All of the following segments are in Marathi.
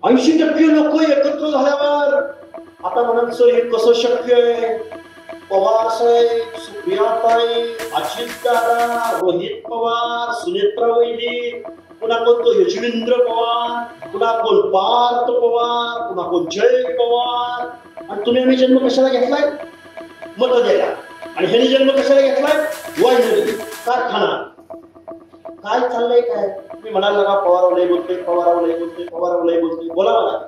80% लोक एकत्र झाल्यावर आता म्हणायचं हे कसं शक्य आहे? पवार साहेब, सुप्रियाताई, अजितदादा, रोहित पवार, सुनेत्रा वैदिक, पुन्हा कोण तो यशवेंद्र पवार, पुन्हा कोण पार्थ पवार, पुन्हा कोण जय पवार. आणि तुम्ही आम्ही जन्म कशाला घेतलाय? मत द्यायला. आणि ह्याने जन्म कशाला घेतलाय? वाहिनी, कारखाना. काय चाललंय काय? मी म्हणाला का पवारावर लय बोलतोय, पवारावर लय बोलतोय, पवारावर लय बोलतोय. बोला मला.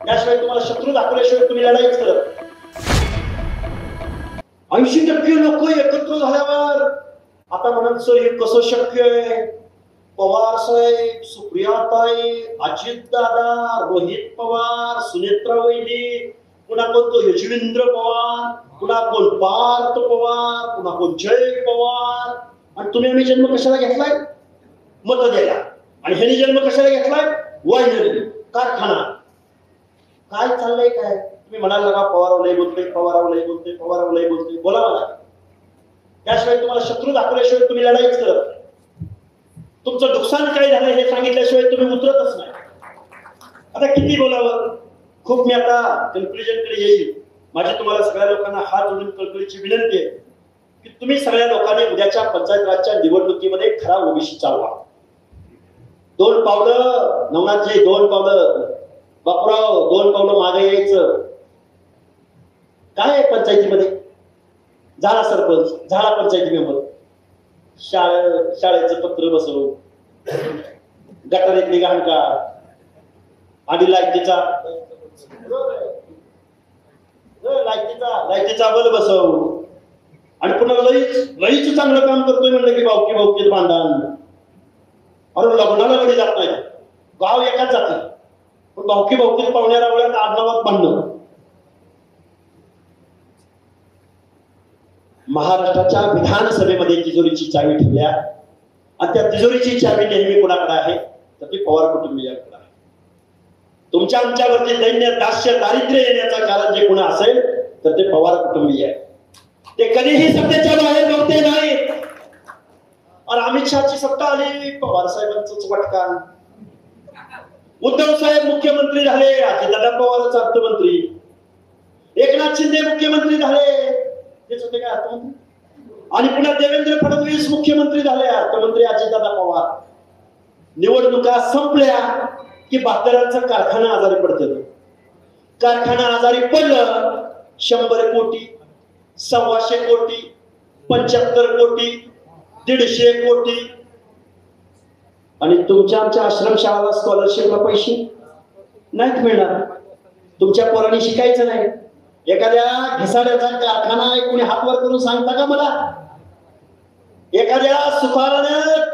त्याशिवाय तुम्हाला शत्रू दाखवल्याशिवाय तुम्ही लढाईच करत. 80% लोक एकत्र झाल्यावर आता म्हणायचं हे कसं शक्य आहे? पवार साहेब, सुप्रियाताई, अजितदादा, रोहित पवार, सुनेत्रा वैदिक, पुन्हा कोण तो यशवेंद्र पवार, पुन्हा कोण पार्थ पवार, पुन्हा कोण जय पवार. आणि तुम्ही आम्ही जन्म कशाला घेतलाय? मत द्यायला. आणि ह्याने जन्म कशाला घेतलाय? वाहिनी, कारखाना. काय चाललंय काय? तुम्ही म्हणाला का पवारावर लय बोलतोय, पवारावर लय बोलतोय, पवारावर लय बोलतोय. बोला मला. त्याशिवाय तुम्हाला शत्रू दाखवल्याशिवाय तुम्ही लढाईच करत. तुमचं नुकसान काय झालं हे सांगितल्याशिवाय तुम्ही उतरतच नाही. आता किती बोलावं? खूप मी आता कन्क्लुजन कडे येईल. माझी तुम्हाला सगळ्या लोकांना हात जोडून कळकळीची विनंती आहे की तुम्ही सगळ्या लोकांनी उद्याच्या पंचायत राजच्या निवडणुकीमध्ये खरा ओबीसी चालवा. 2 पावलं नवनाथजी, 2 पावलं बापराव, 2 पावलं मागे यायचं. काय पंचायतीमध्ये? झाला सरपंच, झाला पंचायती मेंबर, शाळेचं पत्र बसवू, गटारीतली घाण का आणि लाईटीचा बल बसवू. आणि पुन्हा लईच चांगलं काम करतोय म्हणलं की भावकीत भांडण. अरे लग्नाला गडी जात नाही, गाव एकाच जाते, पण भावकीत पाहुण्याला वेळात आडनावात भांडणं. महाराष्ट्राच्या विधानसभेमध्ये तिजोरीची चावी ठेवल्या आणि त्या तिजोरीची चावी नेहमी कोणाकडे आहे? तर ती पवार कुटुंबियांकडे आहे. तुमच्या आमच्यावरती दैन्य, दास्य, दारिद्र्य येण्याचं कारण जे कोण असेल तर ते पवार कुटुंबीय आहे. ते कधीही सत्तेच्या बाहेर नव्हते नाहीत. आणि अमित शहाची सत्ता आली, पवार साहेबांच वटकान. उद्धव साहेब मुख्यमंत्री झाले, अजितदादा पवारच अर्थमंत्री. एकनाथ शिंदे मुख्यमंत्री झाले, तेच होते काय अर्थमंत्री. आणि पुन्हा देवेंद्र फडणवीस मुख्यमंत्री झाले, अर्थमंत्री अजितदादा पवार. निवडणुका संपल्या की बहादरांचा कारखाना आजारी पडतो. कारखाना आजारी पडलं, 100 कोटी, 125 कोटी, 75 कोटी, 150 कोटी. आणि तुमच्या आमच्या आश्रमशाळाला स्कॉलरशिपला पैसे नाहीत मिळणार. तुमच्या पोरांनी शिकायचं नाही. एखाद्या घिसाड्याचा कारखाना आहे, कोणी हातवर करून सांगता का मला? एखाद्या सुकारानं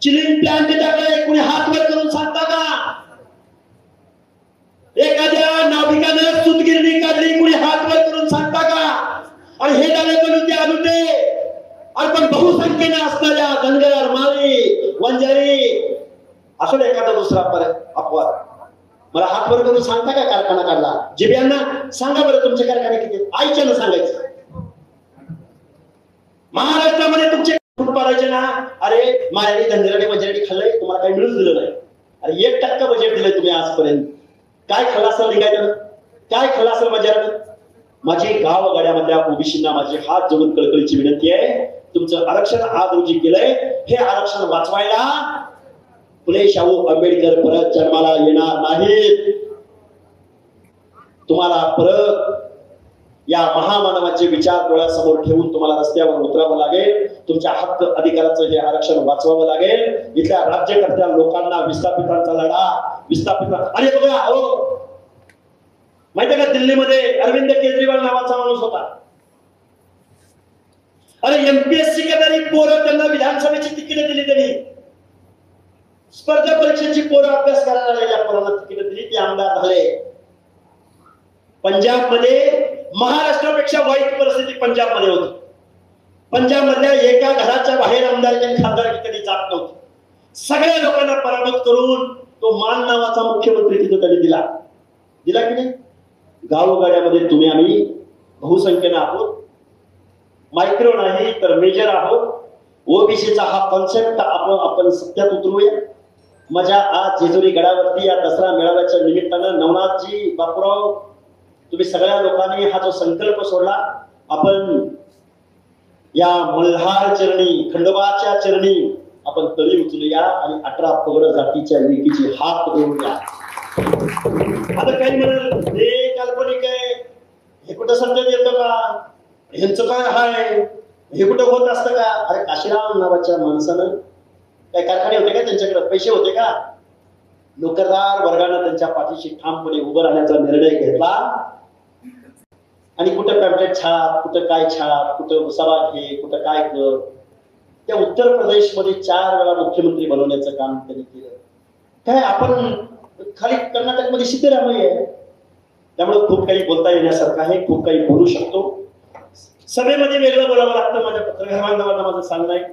चिलिंग प्लांट टाकलाय, कोणी हातवर करून सांगता का? एखाद्या नाभिकानं सूतगिरणी काढली, कोणी हातवर करून सांगता का? आणि हे झाले पण ते अनुते. आणि पण बहुसंख्येने असणाऱ्या धनगर, माळी, वंजारी असं एखादा दुसरा अपवाद मला हातवर करून सांगता का कारखाना काढला? जिब्यांना सांगा बरं तुमचे कारखाने किती? आईच्यानं सांगायचं. महाराष्ट्रामध्ये तुमचे फूट पाडायचे ना, अरे मायाडी धनगराडी वंजारी खाल्लंय, तुम्हाला काही मिळून दिलं नाही. अरे 1% बजेट दिलंय तुम्ही आजपर्यंत. काय खाल्लं असेल लिंगायचं? काय खाल्लं असेल वंजारानं? माझी गावगाड्यामधल्या ओबीसींना माझी हात जोडून कळकळीची विनंती आहे, तुमचं आरक्षण आज रोजी केलंय, हे आरक्षण वाचवायला फुले शाहू आंबेडकर परत जन्माला येणार नाहीत. तुम्हाला परत या महामानवाचे विचार डोळ्यासमोर ठेवून तुम्हाला रस्त्यावर उतरावं लागेल. तुमच्या हक्क अधिकाराचं हे आरक्षण वाचवावं लागेल. इथल्या राज्यकर्त्या लोकांना, विस्थापितांचा लढा, आणि बघा हो माहितीये का, दिल्लीमध्ये अरविंद केजरीवाल नावाचा माणूस होता. अरे एमपीएससी करणारी पोरं त्यांना विधानसभेची तिकीट दिली. त्यांनी स्पर्धा परीक्षेची पोरं अभ्यास करायला लागलेल्या पोरांना तिकीट दिली, ते आमदार झाले. पंजाब मध्ये महाराष्ट्रापेक्षा वाईट परिस्थिती पंजाब मध्ये होती. पंजाब मधल्या एका घराच्या बाहेर आमदार खासदार कधी जात नव्हते. सगळ्या लोकांना पराभूत करून तो मान नावाचा मुख्यमंत्री तिथे त्यांनी दिला की नाही? गावगाड्यामध्ये तुम्ही आम्ही बहुसंख्येने आहोत, मायक्रो नाही तर मेजर आहोत. ओबीसीचा हा कॉन्सेप्ट आपण सत्यात उतरूया. माझ्या आज जेजुरी गडावरती या दसरा मेळाव्याच्या निमित्तानं नवनाथजी बापूराव, तुम्ही सगळ्या लोकांनी हा जो संकल्प सोडला, आपण या मल्हार चरणी, खंडोबाच्या चरणी आपण तळी उचलूया आणि 18 पगड जातीच्या लेकीची हात देऊया. आता काही म्हणाल हे काल्पनिक आहे, हे कुठं सत्यात येतं का, ह्यांचं काय हाय, हे कुठं होत असतं का? अरे काशीराम नावाच्या माणसानं काय कारखाने होते का, त्यांच्याकडे पैसे होते का? नोकरदार वर्गानं त्यांच्या पाठीशी ठामपणे उभं राहण्याचा निर्णय घेतला आणि कुठं पॅम्पलेट छाप, कुठं काय छाप, कुठं उसावा घे, कुठं काय कर. त्या उत्तर प्रदेशमध्ये 4 वेळा मुख्यमंत्री बनवण्याचं काम त्यांनी केलं. काय आपण खाली कर्नाटकमध्ये सिद्धरामय्या आहे, त्यामुळे खूप काही बोलता येण्यासारखं आहे, खूप काही बोलू शकतो. सभेमध्ये वेगळं बोलावं लागतं. माझ्या पत्रकार बांधवांना माझं सांगणं आहे,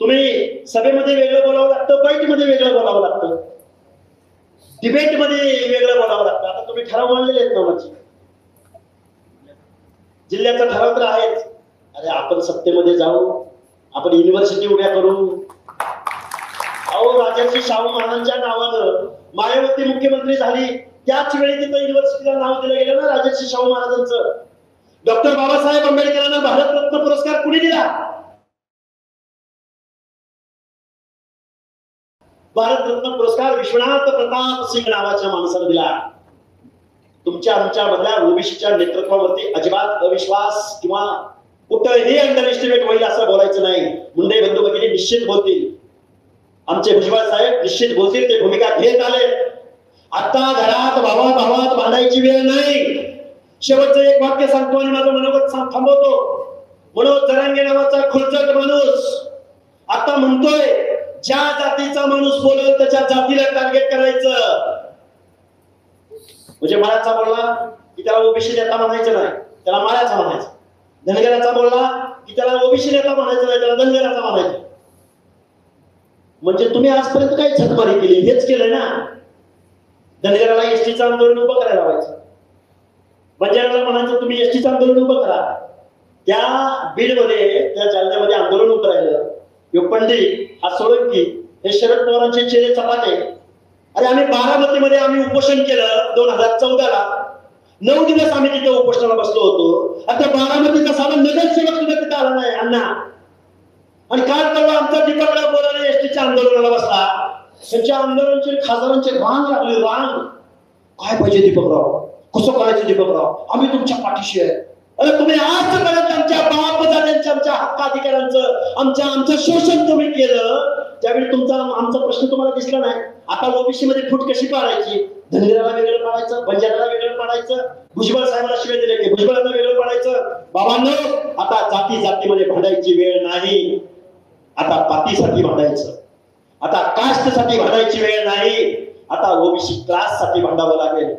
तुम्ही सभेमध्ये वेगळं बोलावं लागतं, बाईटमध्ये वेगळं बोलावं लागतं, डिबेटमध्ये वेगळं बोलावं लागतं. आता तुम्ही ठराव मांडलेले आहेत नावाची, जिल्ह्याचा ठराव तर आहेच. अरे आपण सत्तेमध्ये जाऊ, आपण युनिव्हर्सिटी उभ्या करू. अहो राजर्षी शाहू महाराजांच्या नावानं मायावती मुख्यमंत्री झाली, त्याच वेळी तिथं युनिव्हर्सिटीला नाव दिलं गेलं ना राजर्षी शाहू महाराजांचं. डॉक्टर बाबासाहेब आंबेडकरांना भारतरत्न पुरस्कार कुणी दिला? भारतरत्न पुरस्कार विश्वनाथ प्रताप सिंग नावाच्या माणसाला दिला. तुमच्या आमच्या मधल्या ओबीसीच्या नेतृत्वावरती अजिबात अविश्वास किंवा कुठंही अंडर एस्टिमेट होईल असं बोलायचं नाही. मुंडे बंधू भगिनी निश्चित बोलतील, आमचे भुजबळ साहेब निश्चित बोलतील, ते भूमिका घेत आले. आता घरात भावात भांडायची वेळ नाही. शेवटचं एक वाक्य सांगतो आणि माझं मनोगत थांबवतो. मनोज जरांगे नावाचा खुलचट माणूस आता म्हणतोय, ज्या जातीचा माणूस बोलेल त्याच्या जातीला टार्गेट करायचं. म्हणजे माळ्याचा बोलला की त्याला ओबीसी नेता म्हणायचं नाही, त्याला माळ्याचा म्हणायचं. धनगराचा बोलला की त्याला ओबीसी नेता म्हणायचं नाही, त्याला धनगराचा म्हणायचं. म्हणजे तुम्ही आजपर्यंत काय झकमारी केली? हेच केलंय ना. धनगराला एसटीचं आंदोलन उभं करायला लावायचं, बंजाराला म्हणायचं तुम्ही एसटीचं आंदोलन उभं करा. त्या बीडमध्ये, त्या जालन्यामध्ये आंदोलन उभं राहिलं. पंडित, हा सोळंकी, हे शरद पवारांचे चेहरे चपाटे. अरे आम्ही बारामतीमध्ये आम्ही उपोषण केलं 2014ला. 9 दिवस आम्ही तिथे उपोषणाला बसलो होतो. आता बारामतीचा साधा नगरसेवक सुद्धा तिथे आला नाही अण्णा. आणि काल परवा आमचा दीपकराव बोराडे एसटीच्या आंदोलनाला बसला. त्यांच्या आंदोलनाचे खासदारांचे रांग लागले, रांग. काय पाहिजे दीपकराव, कसं करायचं दीपकराव, आम्ही तुमच्या पाठीशी आहे. अरे तुम्ही आजपर्यंत आमच्या बापजात्यांच्या, आमच्या हक्काधिकारांचं, आमचं शोषण तुम्ही केलं. त्यावेळी आमचा प्रश्न तुम्हाला दिसला नाही. आता ओबीसी मध्ये फूट कशी पाडायची? धनगराला वेगळं पाडायचं, बंजाराला वेगळं पाडायचं, भुजबळ साहेबांना शिवाय दिले की भुजबळांना वेगळं पाडायचं. बाबांनो, आता जातीमध्ये भांडायची वेळ नाही. आता पातीसाठी भांडायचं, आता कास्टसाठी भांडायची वेळ नाही. आता ओबीसी क्लास साठी भांडावं लागेल.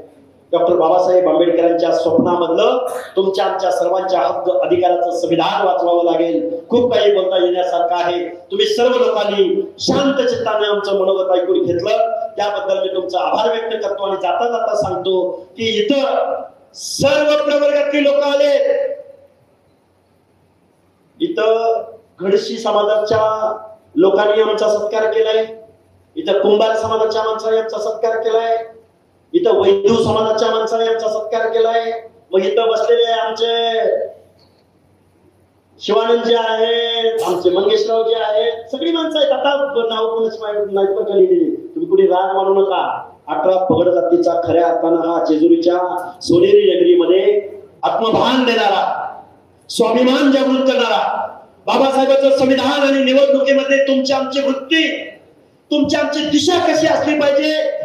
डॉक्टर बाबासाहेब आंबेडकरांच्या स्वप्नामधलं तुमच्या आमच्या सर्वांच्या हक्क अधिकाराचं संविधान वाचवावं लागेल. खूप काही बोलता येण्यासारखं आहे. तुम्ही सर्व लोकांनी शांत चित्ताने आमचं मनोगत ऐकून घेतलं, त्याबद्दल मी तुमचा आभार व्यक्त करतो. आणि जाता जाता सांगतो की इथं सर्व प्रवर्गातली लोक आले. इथं घडशी समाजाच्या लोकांनी आमचा सत्कार केलाय, इथं कुंभार समाजाच्या माणसाने आमचा सत्कार केलाय, इथं वैद्य समाजाच्या माणसाने आमचा सत्कार केलाय. मग इथं बसलेले आमचे शिवानंद जे आहेत, आमचे मंगेशराव जे आहेत, सगळी माणसं आहेत. आता नाव कोणाची नाही पण लिहिलेली, तुम्ही कुणी राग मानू नका. 18 पगड जातीचा खऱ्या अर्थानं हा जेजुरीच्या सोनेरी नगरीमध्ये आत्मभान देणारा, स्वाभिमान जागृत करणारा, बाबासाहेबांचं संविधान आणि निवडणुकीमध्ये तुमची आमची वृत्ती, तुमची आमची दिशा कशी असली पाहिजे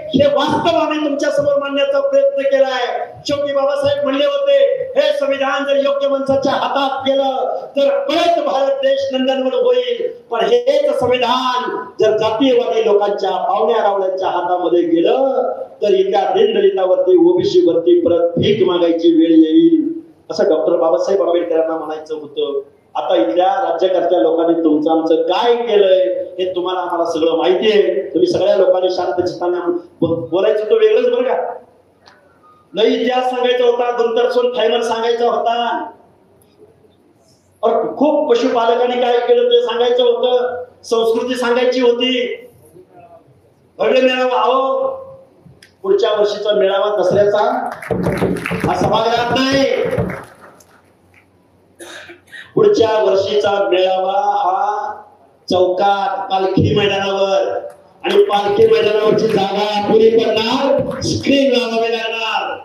हे वास्तव आम्ही तुमच्या समोर मांडण्याचा प्रयत्न केलाय. शेवटी बाबासाहेब म्हणले होते, हे संविधान जर योग्य माणसाच्या हातात गेलं तर परत भारत देश नंदनवन होईल. पण हेच संविधान जर जातीयवादी लोकांच्या, पाहुण्या रावळ्यांच्या हातामध्ये गेलं तर इथल्या दीनदलितावरती, ओबीसी वरती परत भीक मागायची वेळ येईल, असं डॉक्टर बाबासाहेब आंबेडकरांना म्हणायचं होतं. आता इथल्या राज्यकर्त्या लोकांनी तुमचं आमचं काय केलंय हे तुम्हाला आम्हाला सगळं माहिती आहे. तुम्ही सगळ्या लोकांनी शांत चित्ताने बोलायचं तो वेगळंच बरं का. नाही इतिहास सांगायचा होता, गुंतरसोन थायमन सांगायचा होता, खूप पशुपालकांनी काय केलं ते सांगायचं होतं, संस्कृती सांगायची होती. भव्य मेळावा. अहो पुढच्या वर्षीचा मेळावा दसऱ्याचा हा सभागृहात नाही, पुढच्या वर्षीचा मेळावा हा चौकात पालखी मैदानावर, आणि पालखी मैदानावरची जागा पुरी करणार, स्क्रीन लावावी लागणार.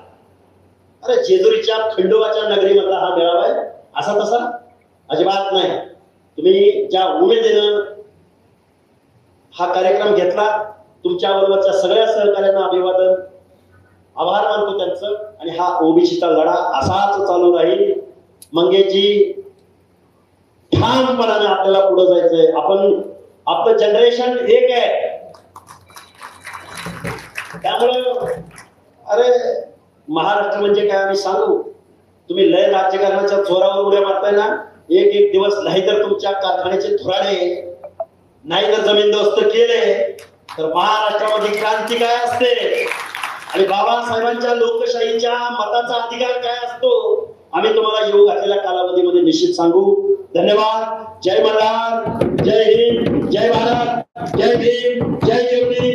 अरे जेजुरीच्या खंडोबाच्या नगरीमधला हा मेळावा आहे असा तसा अजिबात नाही. तुम्ही ज्या उमेदीनं हा कार्यक्रम घेतला, तुमच्या बरोबरच्या सगळ्या सहकार्यांना अभिवादन, आभार मानतो त्यांचं. आणि हा ओबीसीचा लढा असाच चालू राहील. मंगेशजी ठामपणाने आपल्याला पुढे जायचंय. आपलं जनरेशन एक आहे, त्यामुळं अरे महाराष्ट्र म्हणजे काय आम्ही सांगू. तुम्ही लय राज्यकारणाच्या जोरावर उड्या मारताय ना, एक एक दिवस नाही तर तुमच्या कारखान्याचे थोराडे, नाही तर जमीनदोस्त केले तर महाराष्ट्रामध्ये क्रांती काय असते आणि बाबासाहेबांच्या लोकशाहीच्या मताचा अधिकार काय असतो आम्ही तुम्हाला येऊ घातलेल्या कालावधीमध्ये निश्चित सांगू. धन्यवाद. जय मल्हार, जय हिंद, जय भारत, जय भीम, जय ज्योती.